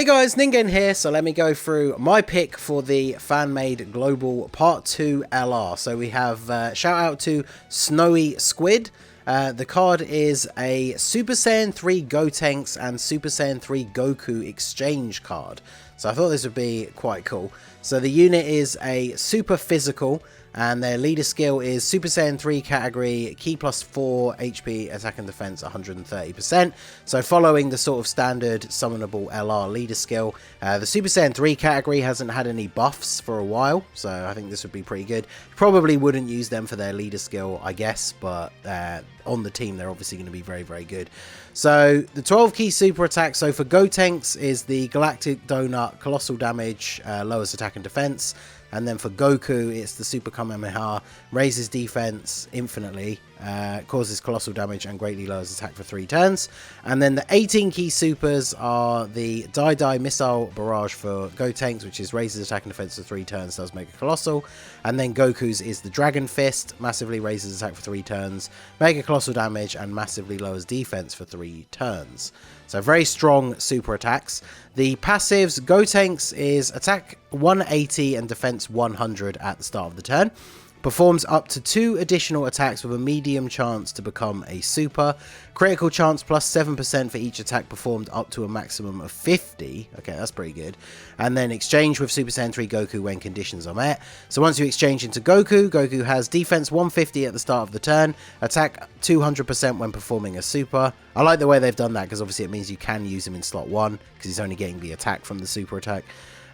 Hey guys, Ningen here, so let me go through my pick for the fan-made Global Part 2 LR. So we have, shout out to Snowysquid. The card is a Super Saiyan 3 Gotenks and Super Saiyan 3 Goku exchange card. So I thought this would be quite cool. So the unit is a super physical, and their leader skill is Super Saiyan 3 category, Ki plus 4, HP, attack and defense 130%. So following the sort of standard summonable LR leader skill, the Super Saiyan 3 category hasn't had any buffs for a while, so I think this would be pretty good. Probably wouldn't use them for their leader skill, I guess, but on the team they're obviously going to be very, very good. So the 12 key super attack, so for Gotenks is the Galactic Donut, colossal damage, lowers attack and defense. And then for Goku, it's the Super Kamehameha, raises defense infinitely, causes colossal damage, and greatly lowers attack for 3 turns. And then the 18 key supers are the Die Missile Barrage for Gotenks, which is raises attack and defense for 3 turns, does Mega Colossal. And then Goku's is the Dragon Fist, massively raises attack for 3 turns, Mega Colossal damage, and massively lowers defense for 3 turns. So very strong super attacks. The passives, Gotenks is attack 180 and defense 100 at the start of the turn. Performs up to 2 additional attacks with a medium chance to become a super. Critical chance plus 7% for each attack performed up to a maximum of 50. Okay, that's pretty good. And then exchange with Super Saiyan 3 Goku when conditions are met. So once you exchange into Goku, Goku has defense 150 at the start of the turn, attack 200% when performing a super. I like the way they've done that because obviously it means you can use him in slot 1 because he's only getting the attack from the super attack.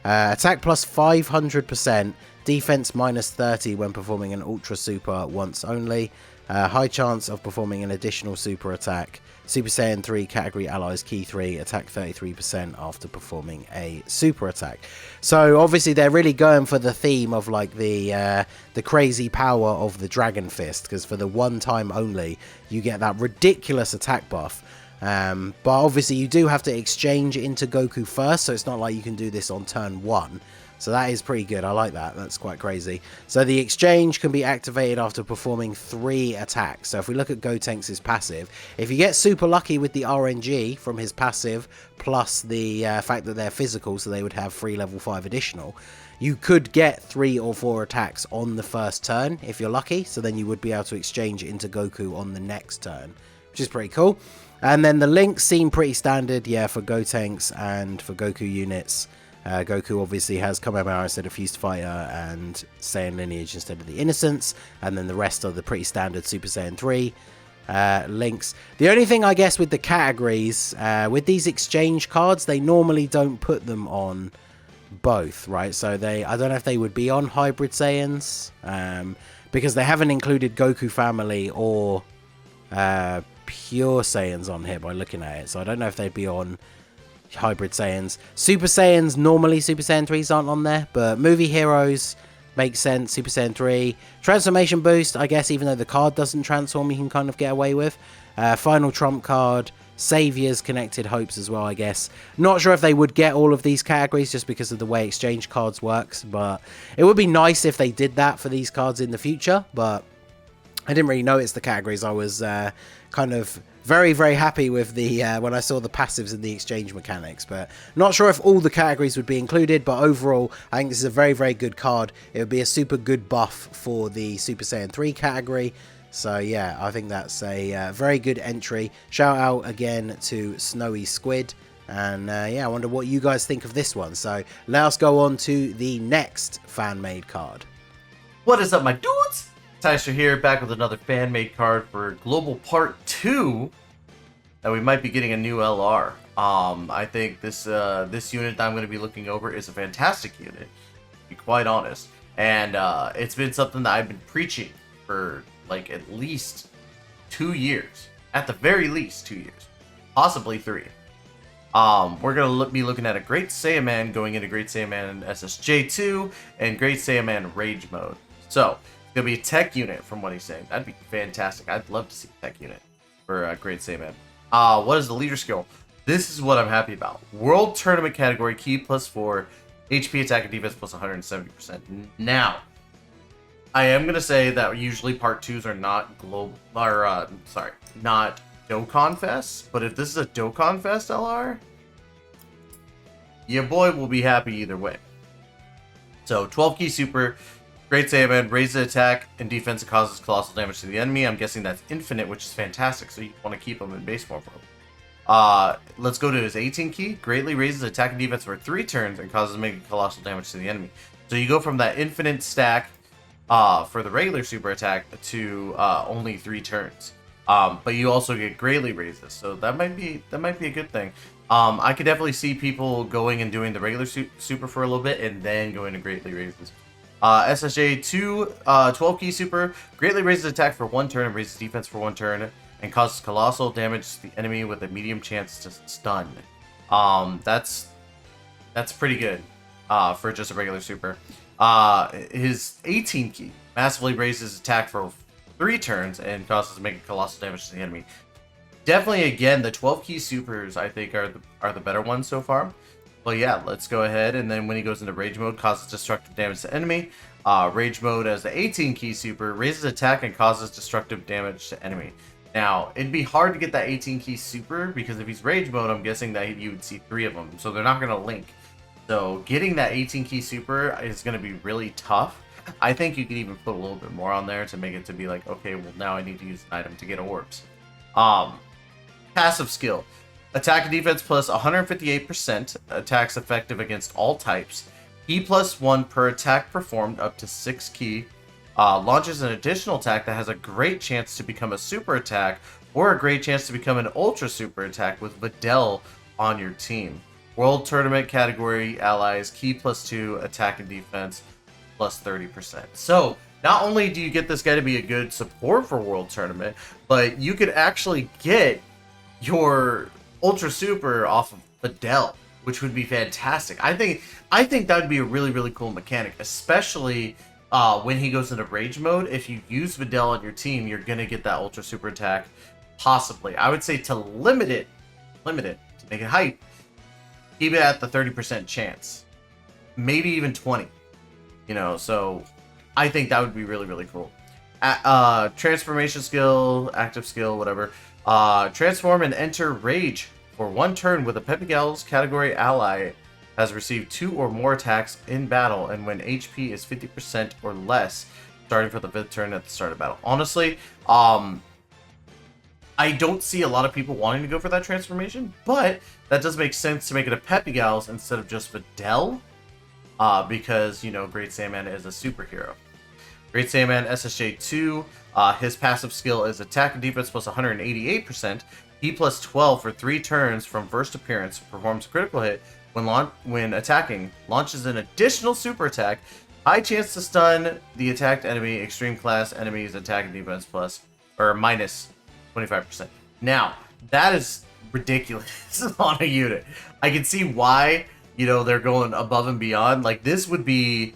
Attack plus 500%. Defense minus 30 when performing an Ultra Super once only. High chance of performing an additional super attack. Super Saiyan 3 category allies key 3, attack 33% after performing a super attack. So obviously they're really going for the theme of like the crazy power of the Dragon Fist, because for the one time only you get that ridiculous attack buff. But obviously you do have to exchange into Goku first, so it's not like you can do this on turn 1. So that is pretty good. I like that. That's quite crazy. So the exchange can be activated after performing 3 attacks. So if we look at Gotenks' passive, if you get super lucky with the RNG from his passive, plus the fact that they're physical, so they would have 3 level 5 additional, you could get 3 or 4 attacks on the first turn if you're lucky. So then you would be able to exchange into Goku on the next turn, which is pretty cool. And then the links seem pretty standard, yeah, for Gotenks and for Goku units. Goku obviously has Kamehameha instead of Fused Fighter and Saiyan Lineage instead of the Innocence, and then the rest are the pretty standard Super Saiyan 3 links. The only thing I guess with the categories, with these exchange cards, they normally don't put them on both, right? So I don't know if they would be on Hybrid Saiyans, because they haven't included Goku Family or Pure Saiyans on here by looking at it, so I don't know if they'd be on Hybrid Saiyans. Super Saiyans, normally Super Saiyan 3s aren't on there, but movie heroes makes sense. Super Saiyan 3 transformation boost, I guess, even though the card doesn't transform, you can kind of get away with. Final trump card, saviors, connected hopes as well, I guess. Not sure if they would get all of these categories just because of the way exchange cards works, but it would be nice if they did that for these cards in the future. But I didn't really notice the categories. I was kind of very, very happy with the when I saw the passives and the exchange mechanics, but not sure if all the categories would be included. But overall, I think this is a very, very good card. It would be a super good buff for the Super Saiyan 3 category. So yeah, I think that's a very good entry. Shout out again to Snowysquid. And yeah, I wonder what you guys think of this one. So let us go on to the next fan-made card. What is up, my dudes? Tyson here, back with another fan-made card for Global Part 2. And we might be getting a new LR. I think this unit that I'm going to be looking over is a fantastic unit, to be quite honest. And it's been something that I've been preaching for like at least 2 years. At the very least 2 years. Possibly 3. We're going to be looking at a Great Saiyaman going into Great Saiyaman SSJ2 and Great Saiyaman Rage mode. So, it's going to be a tech unit from what he's saying. That'd be fantastic. I'd love to see a tech unit for Great Saiyaman. What is the leader skill? This is what I'm happy about. World Tournament category, Ki plus 4, HP attack and defense plus 170%. Now, I am going to say that usually part 2s are not global, or, not Dokkan Fest, but if this is a Dokkan Fest LR, your boy will be happy either way. So 12 key super, Great Saiyaman, raises attack and defense and causes colossal damage to the enemy. I'm guessing that's infinite, which is fantastic, so you want to keep him in base form for him. Let's go to his 18 key. Greatly raises attack and defense for 3 turns and causes mega colossal damage to the enemy. So you go from that infinite stack for the regular super attack to only 3 turns. But you also get greatly raises, so that might be a good thing. I could definitely see people going and doing the regular super for a little bit and then going to greatly raises. SSJ 2, 12 key super, greatly raises attack for 1 turn and raises defense for 1 turn and causes colossal damage to the enemy with a medium chance to stun. That's pretty good for just a regular super. His 18 key massively raises attack for 3 turns and causes mega colossal damage to the enemy. Definitely, again, the 12 key supers I think are the better ones so far. But yeah, let's go ahead, and then when he goes into rage mode, causes destructive damage to enemy. Rage mode as the 18 key super raises attack and causes destructive damage to enemy. Now, it'd be hard to get that 18 key super because if he's rage mode, I'm guessing that you would see 3 of them, so they're not going to link. So getting that 18 key super is going to be really tough. I think you could even put a little bit more on there to make it to be like, okay, well now I need to use an item to get orbs. Passive skill. Attack and defense plus 158%. Attacks effective against all types. E plus 1 per attack performed up to 6 key. Launches an additional attack that has a great chance to become a super attack or a great chance to become an ultra super attack with Videl on your team. World Tournament category allies, key plus 2, attack and defense plus 30%. So not only do you get this guy to be a good support for World Tournament, but you could actually get your Ultra Super off of Videl, which would be fantastic. I think that would be a really, really cool mechanic, especially when he goes into Rage mode. If you use Videl on your team, you're going to get that Ultra Super attack, possibly. I would say to limit it, to make it hype, keep it at the 30% chance. Maybe even 20. You know, so I think that would be really, really cool. Transformation skill, active skill, whatever. Transform and enter Rage for 1 turn with a Pepigal's category ally has received 2 or more attacks in battle and when HP is 50% or less, starting for the 5th turn at the start of battle. Honestly, I don't see a lot of people wanting to go for that transformation, but that does make sense to make it a Pepigal's instead of just Videl, because, you know, Great Saiyaman is a superhero. Great Saiyaman SSJ 2, his passive skill is attack and defense plus 188%, E plus 12 for 3 turns from first appearance, performs a critical hit when attacking, launches an additional super attack, high chance to stun the attacked enemy, extreme class enemies attack and defense plus or minus 25%. Now, that is ridiculous on a unit. I can see why, you know, they're going above and beyond. Like, this would be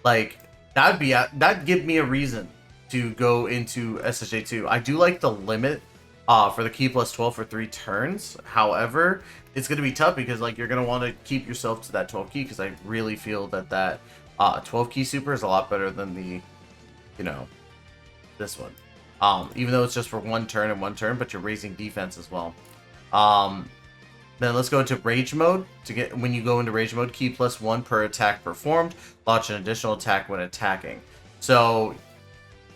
like that'd give me a reason to go into SSJ2. I do like the limit for the key plus 12 for 3 turns. However, it's going to be tough because, like, you're going to want to keep yourself to that 12 key because I really feel that 12 key super is a lot better than the, you know, this one. Even though it's just for 1 turn and 1 turn, but you're raising defense as well. Then let's go into Rage mode. When you go into Rage mode, key plus 1 per attack performed. Launch an additional attack when attacking. So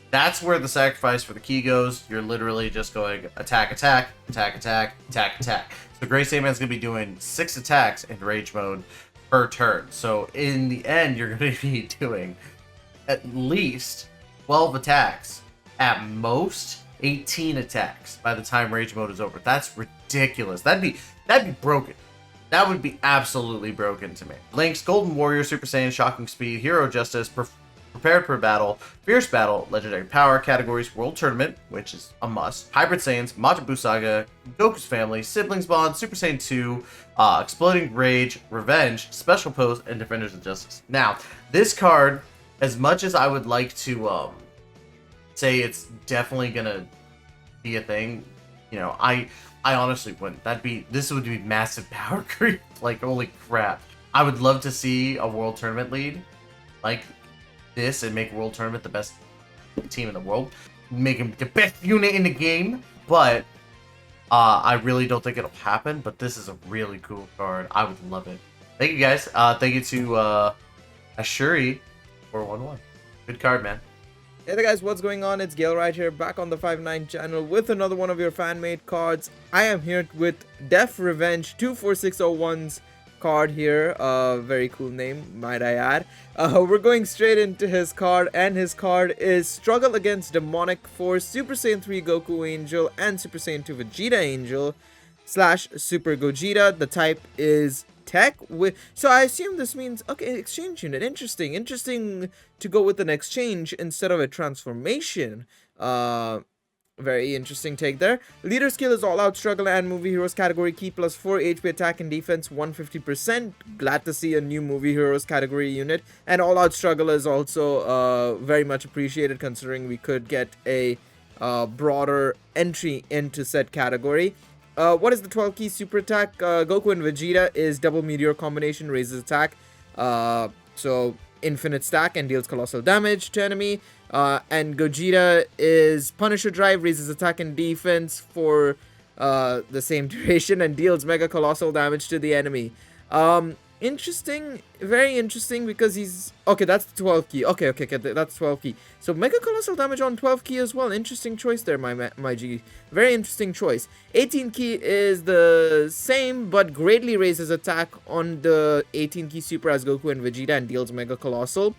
that's where the sacrifice for the key goes. You're literally just going attack, attack, attack, attack, attack, attack. So Great Saiyaman's going to be doing 6 attacks in Rage mode per turn. So in the end, you're going to be doing at least 12 attacks. At most, 18 attacks by the time Rage mode is over. That's ridiculous. That'd be broken. That would be absolutely broken to me. Link's Golden Warrior, Super Saiyan, Shocking Speed, Hero Justice, Prepared for Battle, Fierce Battle, Legendary Power categories, World Tournament, which is a must, Hybrid Saiyans, Majin Buu Saga, Goku's Family, Siblings Bond, Super Saiyan 2, Exploding Rage, Revenge, Special Pose, and Defenders of Justice. Now, this card, as much as I would like to say it's definitely gonna be a thing, you know, I honestly wouldn't. This would be massive power creep. Like, holy crap. I would love to see a World Tournament lead like this and make World Tournament the best team in the world. Make him the best unit in the game. But I really don't think it'll happen. But this is a really cool card. I would love it. Thank you guys. Thank you to Ashuri 411. Good card, man. Hey there guys, what's going on? It's Gail right here, back on the 5-9 channel with another one of your fan-made cards. I am here with Def Revenge 24601's card here. Very cool name, might I add. We're going straight into his card, and his card is Struggle Against Demonic Force, Super Saiyan 3 Goku Angel, and Super Saiyan 2 Vegeta Angel / Super Gogeta. The type is Tech. So I assume this means, okay, exchange unit. Interesting to go with an exchange instead of a transformation. Very interesting take there. Leader skill is All Out Struggle and Movie Heroes category, key plus 4 HP attack and defense 150%. Glad to see a new Movie Heroes category unit. And All Out Struggle is also very much appreciated, considering we could get a broader entry into said category. What is the 12 key super attack? Goku and Vegeta is double meteor combination, raises attack, so infinite stack and deals colossal damage to enemy. And Gogeta is Punisher drive, raises attack and defense for the same duration and deals mega colossal damage to the enemy. Interesting, very interesting, because he's okay. That's the 12 key. Okay, that's 12 key. So mega colossal damage on 12 key as well. Interesting choice there, my G. Very interesting choice. 18 key is the same, but greatly raises attack on the 18 key super as Goku and Vegeta and deals mega colossal.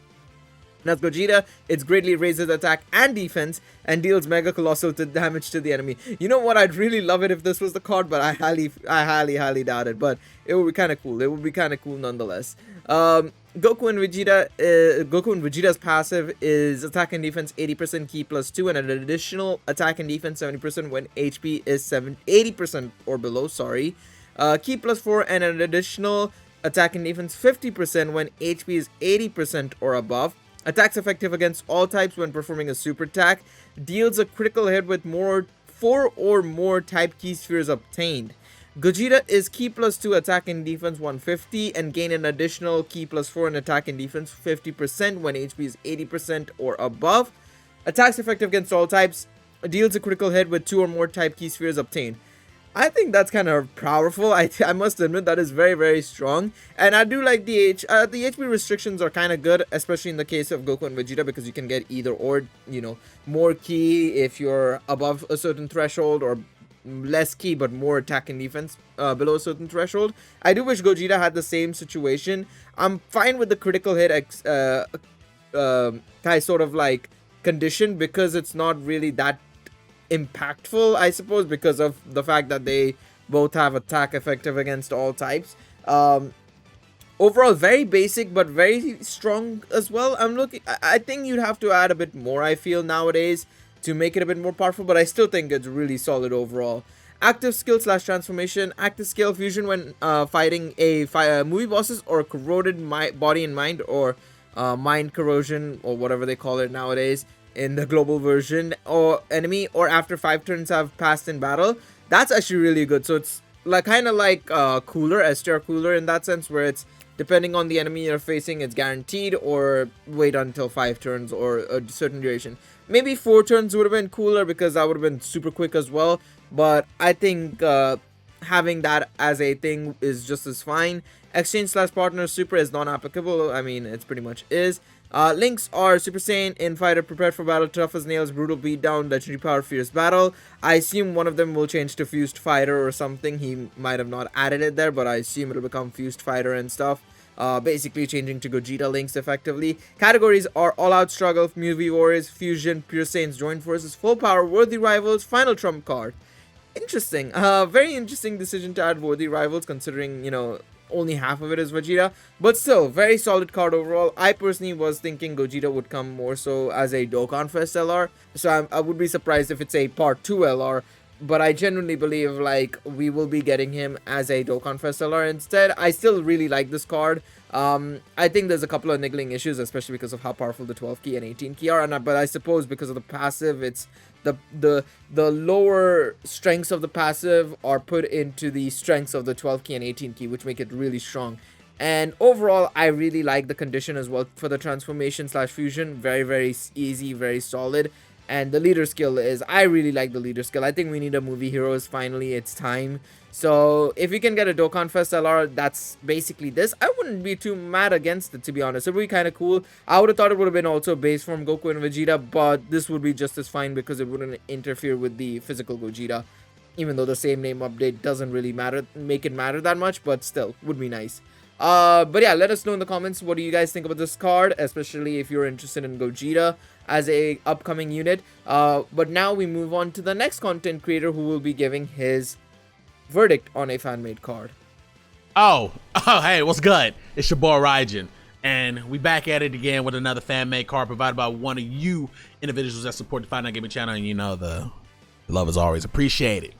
And as Gogeta, it greatly raises attack and defense and deals mega colossal damage to the enemy. You know what? I'd really love it if this was the card, but I highly doubt it. But it would be kind of cool. It would be kind of cool nonetheless. Goku and Vegeta's passive is attack and defense 80%, key plus 2, and an additional attack and defense 70% when HP is 80% or below. Sorry, key plus 4 and an additional attack and defense 50% when HP is 80% or above. Attacks effective against all types when performing a super attack. Deals a critical hit with 4 or more type key spheres obtained. Gogeta is key plus 2 attack and defense 150 and gain an additional key plus 4 in attack and defense 50% when HP is 80% or above. Attacks effective against all types. Deals a critical hit with 2 or more type key spheres obtained. I think that's kind of powerful. I must admit that is very strong, and I do like the HP restrictions are kind of good, especially in the case of Goku and Vegeta, because you can get either or, you know, more key if you're above a certain threshold, or less key but more attack and defense below a certain threshold. I do wish Gogeta had the same situation. I'm fine with the critical hit kind sort of like condition, because it's not really that impactful, I suppose, because of the fact that they both have attack effective against all types. Overall, very basic but very strong as well. I think you'd have to add a bit more, I feel, nowadays to make it a bit more powerful, but I still think it's really solid overall. Active skill / transformation. Active skill fusion when fighting movie bosses or corroded body and mind, or mind corrosion, or whatever they call it nowadays in the global version, or enemy, or after 5 turns have passed in battle. That's actually really good. So it's like kind of like cooler, S-tier cooler in that sense, where it's depending on the enemy you're facing, it's guaranteed, or wait until 5 turns or a certain duration. Maybe 4 turns would have been cooler, because that would have been super quick as well, but I think having that as a thing is just as fine. Exchange / partner super is non-applicable. I mean, it's pretty much is. Links are Super Saiyan, Infighter, Prepared for Battle, Tough as Nails, Brutal Beatdown, Legendary Power, Fierce Battle. I assume one of them will change to Fused Fighter or something. He might have not added it there, but I assume it'll become Fused Fighter and stuff. Basically changing to Gogeta links effectively. Categories are All Out Struggle, Movie Warriors, Fusion, Pure Saiyans, Joint Forces, Full Power, Worthy Rivals, Final Trump card. Interesting. Very interesting decision to add Worthy Rivals, considering, you know, only half of it is Vegeta, but still very solid card overall. I personally was thinking Gogeta would come more so as a Dokkan Fest LR, so I would be surprised if it's a part 2 LR, but I genuinely believe like we will be getting him as a Dokkan Fest LR instead. I still really like this card. I think there's a couple of niggling issues, especially because of how powerful the 12 key and 18 key are, but I suppose because of the passive, it's the lower strengths of the passive are put into the strengths of the 12 key and 18 key, which make it really strong. And overall, I really like the condition as well for the transformation / fusion. Very easy, very solid. And the leader skill is, I really like the leader skill. I think we need a movie heroes. Finally, it's time. So if we can get a Dokkan Fest LR, that's basically this. I wouldn't be too mad against it, to be honest. It would be kind of cool. I would have thought it would have been also base form Goku and Vegeta, but this would be just as fine because it wouldn't interfere with the physical Gogeta. Even though the same name update doesn't really make it matter that much, but still, would be nice. But yeah, let us know in the comments, what do you guys think about this card, especially if you're interested in Gogeta as a upcoming unit. But now we move on to the next content creator who will be giving his verdict on a fan-made card. Oh, hey, what's good? It's your boy Raijin, and we back at it again with another fan-made card provided by one of you individuals that support the 59 Gaming channel, and you know the love is always appreciated.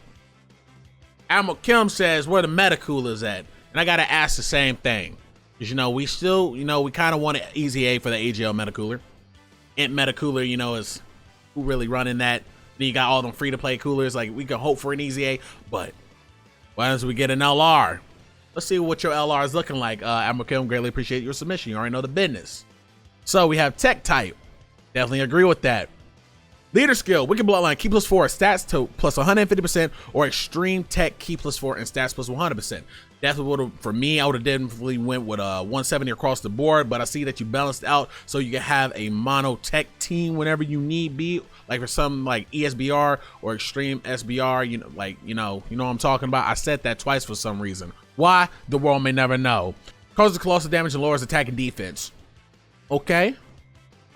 Admiral Kim says, where the Metacoolers at? And I gotta ask the same thing. Because, you know, we still, you know, we kind of want an easy A for the AGL Metacooler. Int Metacooler, you know, is who really running that. Then you got all them free-to-play coolers. Like, we can hope for an easy A, but once we get an LR, let's see what your LR is looking like. Admiral Kim, greatly appreciate your submission. You already know the business. So we have Tech Type. Definitely agree with that. Leader skill, Wicked Bloodline, key +4, stats to plus 150%, or Extreme Tech, key +4, and stats plus 100%. Definitely would have, for me, I would have definitely went with 170 across the board, but I see that you balanced out so you can have a mono tech team whenever you need be, like for something like ESBR or Extreme SBR, you know, like, you know what I'm talking about. I said that twice for some reason. Why? The world may never know. Causes colossal damage and lowers attack and defense. Okay.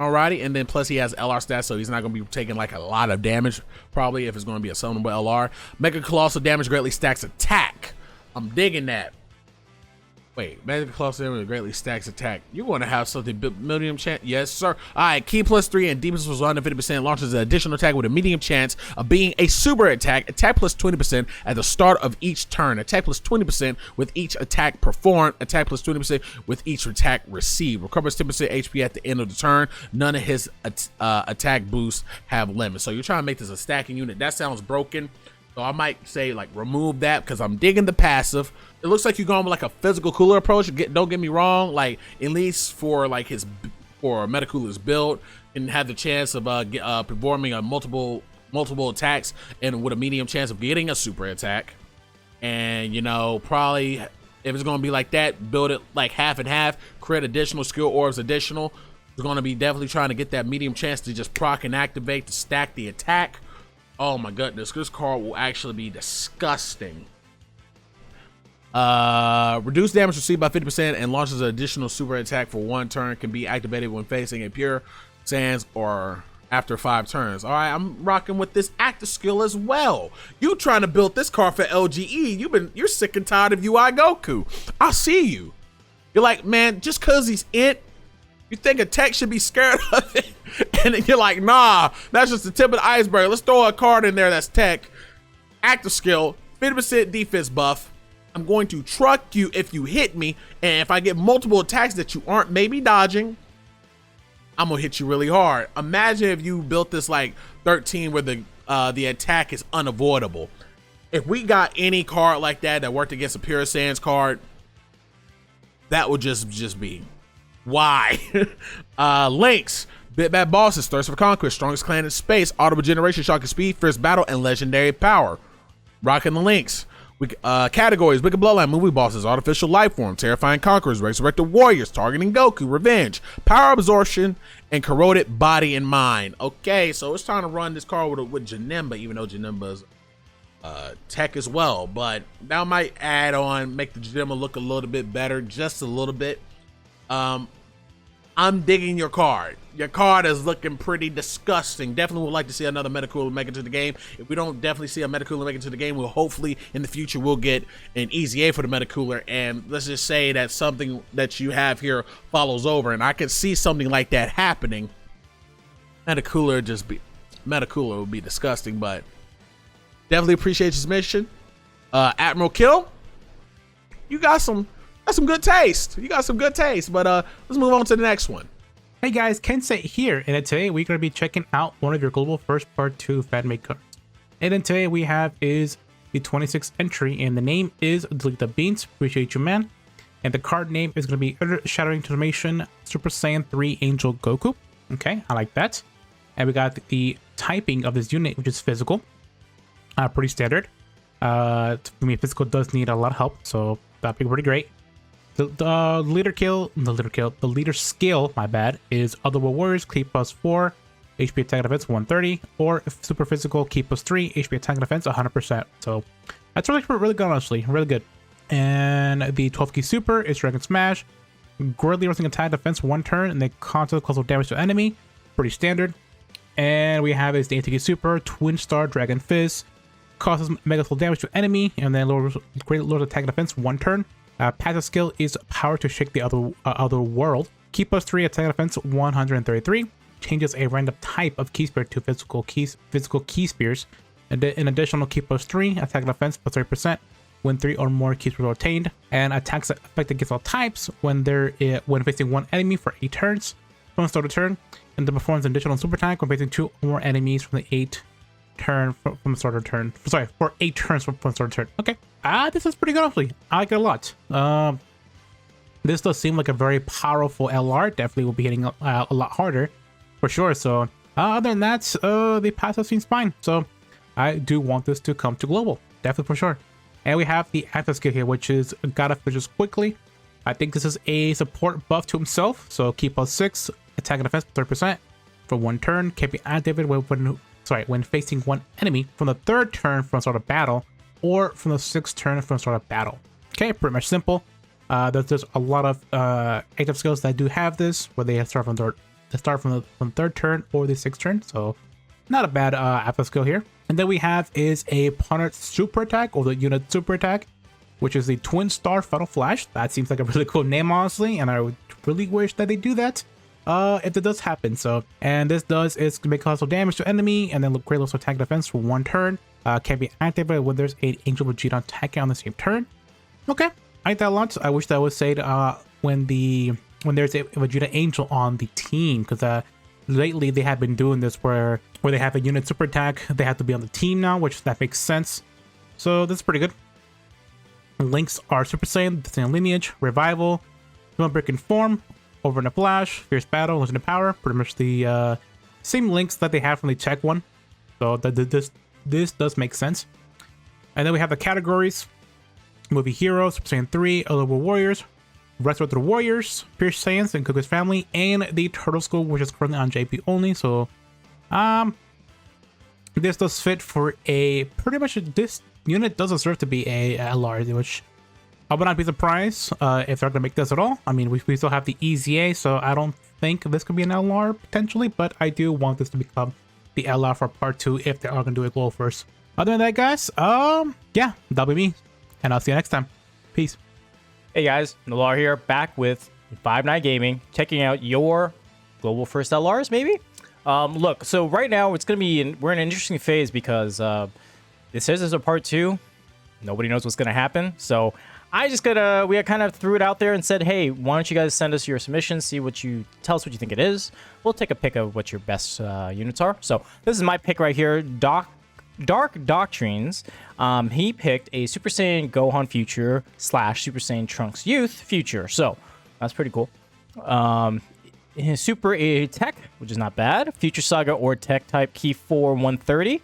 Alrighty, and then plus he has LR stats, so he's not going to be taking like a lot of damage, probably, if it's going to be a summonable LR. Mega Colossal damage greatly stacks attack. I'm digging that. Wait, Mega Colossal damage greatly stacks attack. You're going to have something medium chance. Yes, sir. Alright, key +3 and defense plus 150% launches an additional attack with a medium chance of being a super attack. Attack plus 20% at the start of each turn. Attack plus 20% with each attack performed. Attack plus 20% with each attack received. Recovers 10% HP at the end of the turn. None of his attack boosts have limits. So you're trying to make this a stacking unit. That sounds broken. So I might say like remove that because I'm digging the passive. It looks like you're going with like a physical cooler approach. Don't get me wrong, like at least for like for Metacooler's build, and have the chance of performing a multiple attacks and with a medium chance of getting a super attack. And you know, probably if it's gonna be like that, build it like half and half, create additional skill orbs additional. We're gonna be definitely trying to get that medium chance to just proc and activate to stack the attack. Oh my goodness, this card will actually be disgusting. Reduce damage received by 50% and launches an additional super attack for 1 turn. Can be activated when facing a pure sands or after 5 turns. All right, I'm rocking with this active skill as well. You trying to build this card for LGE? You're sick and tired of UI Goku. I see you. You're like, man, just cause he's int, you think a tech should be scared of it? And then you're like, nah, that's just the tip of the iceberg. Let's throw a card in there that's tech. Active skill, 50% defense buff. I'm going to truck you if you hit me, and if I get multiple attacks that you aren't maybe dodging, I'm gonna hit you really hard. Imagine if you built this like 13 where the attack is unavoidable. If we got any card like that worked against a Pure Sands card, that would just be why. Links. Bit Bad Bosses, Thirst for Conquest, Strongest Clan in Space, Audible Generation, Shocking Speed, Fierce Battle, and Legendary Power. Rocking the links. Categories: Wicked Bloodline, Movie Bosses, Artificial Life Form, Terrifying Conquerors, Resurrected Warriors, Targeting Goku, Revenge, Power Absorption, and Corroded Body and Mind. Okay, so it's time to run this card with Janemba, even though Janemba's tech as well. But that might add on, make the Janemba look a little bit better, just a little bit. I'm digging your card. Your card is looking pretty disgusting. Definitely would like to see another Metacooler make it to the game. If we don't definitely see a Metacooler make it to the game, we'll hopefully in the future we'll get an easy A for the Metacooler. And let's just say that something that you have here follows over, and I can see something like that happening. Metacooler would be disgusting, but definitely appreciate your submission. Admiral Kill, you got some good taste. You got some good taste, but let's move on to the next one. Hey guys, Kensei here, and today we're going to be checking out one of your global first part 2 fan-made cards. And then today we have is the 26th entry, and the name is Delete the Beans, appreciate you man. And the card name is going to be Earth Shattering Transformation Super Saiyan 3 Angel Goku. Okay, I like that. And we got the typing of this unit, which is physical. Pretty standard. For me, physical does need a lot of help, so that'd be pretty great. The leader skill, my bad, is Otherworld Warriors, Ki +4, HP attack and defense 130, or super physical, Ki +3, HP attack and defense 100%. So that's really good, honestly, really good. And the 12 key super is Dragon Smash, greatly reducing attack defense 1 turn, and they cancel colossal damage to enemy, pretty standard. And we have is the 18 key super, Twin Star Dragon Fizz, causes mega full damage to enemy, and then lowers attack and defense 1 turn. Passive skill is power to shake the other world. Ki +3 attack and defense 133. Changes a random type of key spear to physical key spears. And an additional Ki +3 attack and defense +30% when 3 or more keys were obtained. And attacks affect against all types when facing 1 enemy for 8 turns from the start of turn. And then performs an additional super attack when facing 2 or more enemies from the 8 turn from the start of turn. Sorry, for 8 turns from the start of turn. Okay. This is pretty good, honestly. I like it a lot. This does seem like a very powerful LR. Definitely will be hitting a lot harder, for sure. So, other than that, the passive seems fine. So, I do want this to come to global. Definitely, for sure. And we have the active skill here, which is gotta finish quickly. I think this is a support buff to himself. So, Ki +6, attack and defense 30% for 1 turn. Can be activated when facing 1 enemy from the 3rd turn from the start of battle, or from the 6th turn from the start of battle. Okay, pretty much simple. There's a lot of active skills that do have this, where they start from the 3rd turn or the 6th turn. So not a bad active skill here. And then we have is a opponent super attack, or the unit super attack, which is the Twin Star Fatal Flash. That seems like a really cool name, honestly, and I would really wish that they do that. If it does happen. So, and this does is to make colossal damage to enemy, and then great loss attack defense for 1 turn. Can be activated when there's an Angel Vegeta attacking on the same turn. Okay, I like that a lot. I wish that was said when there's a Vegeta Angel on the team, because lately they have been doing this where they have a unit super attack, they have to be on the team now, which that makes sense. So that's pretty good. Links are Super Saiyan, the same lineage, Revival, Break in Form, Over in a Flash, Fierce Battle, Legend of Power, pretty much the same links that they have from the Czech one. So this does make sense. And then we have the categories: Movie Heroes, Super Saiyan 3, Otherworld Warriors, Rest of the Warriors, Fierce Saiyans, and Goku's Family, and the Turtle School, which is currently on JP only. So, this does fit for a pretty much. This unit does deserve to be a LR, which I would not be surprised if they're gonna make this at all. I mean, we still have the EZA, so I don't think this could be an LR potentially, but I do want this to become the LR for part 2 if they are gonna do it global first. Other than that, guys, yeah, that'll be me, and I'll see you next time. Peace. Hey guys, Nolar here, back with 5-9 Gaming, checking out your global first LRs, maybe? Look, so right now it's gonna be we're in an interesting phase because it says there's a part 2. Nobody knows what's gonna happen, so I just we kind of threw it out there and said, hey, why don't you guys send us your submissions, tell us what you think it is. We'll take a pick of what your best units are. So this is my pick right here, Dark Doctrines. He picked a Super Saiyan Gohan Future / Super Saiyan Trunks Youth Future. So that's pretty cool. His Super A Tech, which is not bad. Future Saga or Tech type Ki 4 130.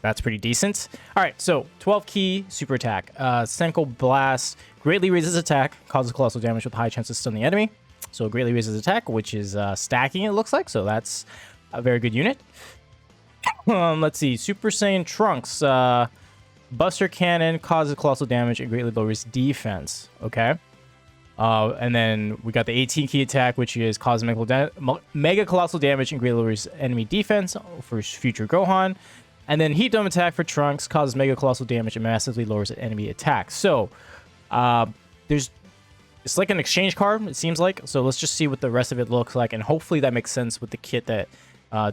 That's pretty decent. All right, so 12 key super attack. Senko Blast greatly raises attack, causes colossal damage with high chances to stun the enemy. So greatly raises attack, which is stacking, it looks like. So that's a very good unit. Let's see. Super Saiyan Trunks. Buster Cannon causes colossal damage and greatly lowers defense. Okay. And then we got the 18 key attack, which is causes mega colossal damage and greatly lowers enemy defense for future Gohan. And then Heat Dome attack for Trunks causes mega colossal damage and massively lowers enemy attack. So, it's like an exchange card, it seems like. So let's just see what the rest of it looks like, and hopefully that makes sense with the kit that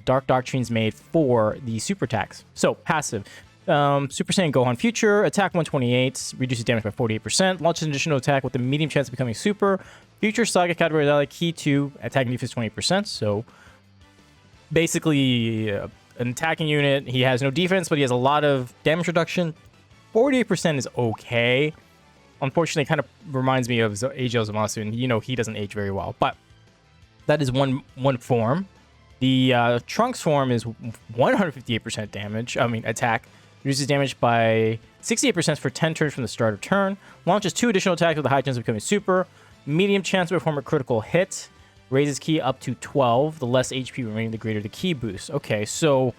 Dark Doctrines made for the super attacks. So passive, Super Saiyan Gohan Future, attack 128, reduces damage by 48%, launches an additional attack with a medium chance of becoming super. Future Saga category like Key 2, attacking defense 20%. So basically, an attacking unit. He has no defense, but he has a lot of damage reduction. 48% is okay. Unfortunately, it kind of reminds me of AJ Zamasu, and you know he doesn't age very well. But that is one form. The Trunks form is 158% damage. I mean, attack. Reduces damage by 68% for 10 turns from the start of turn. Launches 2 additional attacks with a high chance of becoming super. Medium chance to perform a critical hit. Raises ki up to 12. The less HP remaining, the greater the ki boost. Okay, so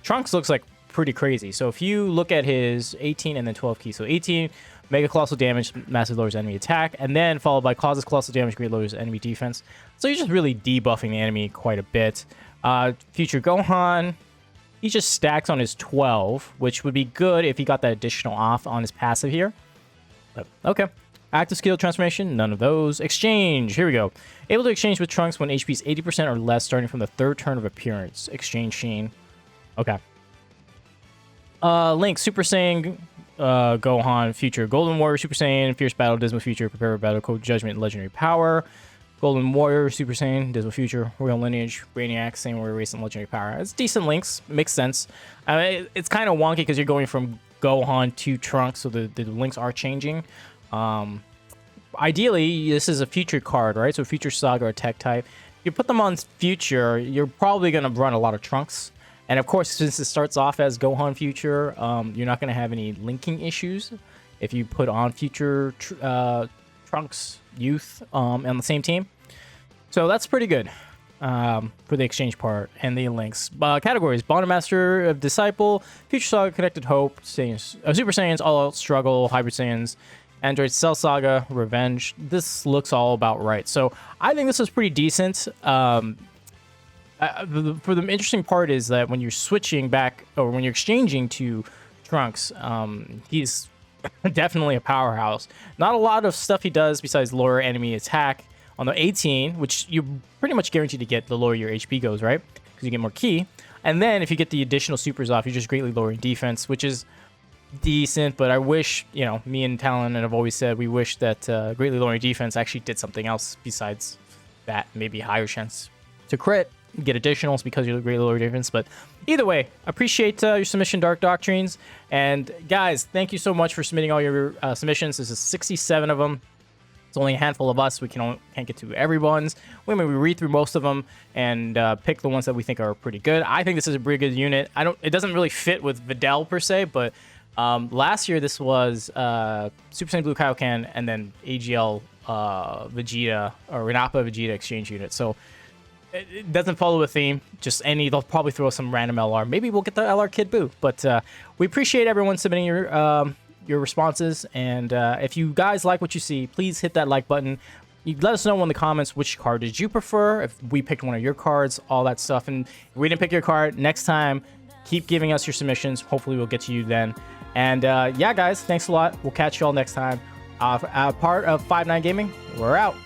Trunks looks like pretty crazy. So if you look at his 18 and then 12 ki, so 18, Mega Colossal Damage, massive lowers enemy attack, and then followed by Causes Colossal Damage, great lowers enemy defense. So you're just really debuffing the enemy quite a bit. Future Gohan, he just stacks on his 12, which would be good if he got that additional off on his passive here. But, okay. Active skill transformation, none of those. Exchange, here we go. Able to exchange with Trunks when HP is 80% or less starting from the 3rd turn of appearance. Exchange Sheen. Okay. Link, Super Saiyan, Gohan, Future, Golden Warrior, Super Saiyan, Fierce Battle, Dismal Future, Prepare for Battle, Code Judgment, Legendary Power. Golden Warrior, Super Saiyan, Dismal Future, Royal Lineage, Brainiac, Saiyan Warrior Race, and Legendary Power. It's decent links, makes sense. It's kind of wonky because you're going from Gohan to Trunks, so the links are changing. Ideally, this is a Future card, right? So Future Saga or Tech type. If you put them on Future, you're probably going to run a lot of Trunks. And of course, since it starts off as Gohan Future, you're not going to have any linking issues if you put on Future Trunks Youth on the same team. So that's pretty good for the exchange part and the links. Categories: Bond Master, Disciple, Future Saga, Connected Hope, Saiyans, Super Saiyans, All Out Struggle, Hybrid Saiyans, Android Cell Saga, Revenge. This looks all about right. So I think this is pretty decent. For the interesting part is that when you're switching back, or when you're exchanging to Trunks, he's definitely a powerhouse. Not a lot of stuff he does besides lower enemy attack on the 18, which you're pretty much guaranteed to get the lower your HP goes, right? Because you get more ki. And then if you get the additional supers off, you're just greatly lowering defense, which is decent. But I wish, me and Talon have always said we wish that greatly lowering defense actually did something else besides that. Maybe higher chance to crit, get additionals because you're greatly lower defense. But either way, appreciate your submission, Dark Doctrines. And guys, thank you so much for submitting all your submissions. This is 67 of them. It's only a handful of us. We can't get to everyone's. We read through most of them and pick the ones that we think are pretty good. I think this is a pretty good unit. It doesn't really fit with Videl per se, but last year this was Super Saiyan Blue Kaioken and then AGL Vegeta or Renapa Vegeta exchange unit. So it doesn't follow a theme, just they'll probably throw some random LR. Maybe we'll get the LR Kid Buu, but we appreciate everyone submitting your responses. And if you guys like what you see, please hit that like button. You let us know in the comments which card did you prefer, if we picked one of your cards, all that stuff. And if we didn't pick your card, next time, keep giving us your submissions. Hopefully we'll get to you then. And yeah, guys, thanks a lot. We'll catch you all next time. Part of 5-9 Gaming, we're out.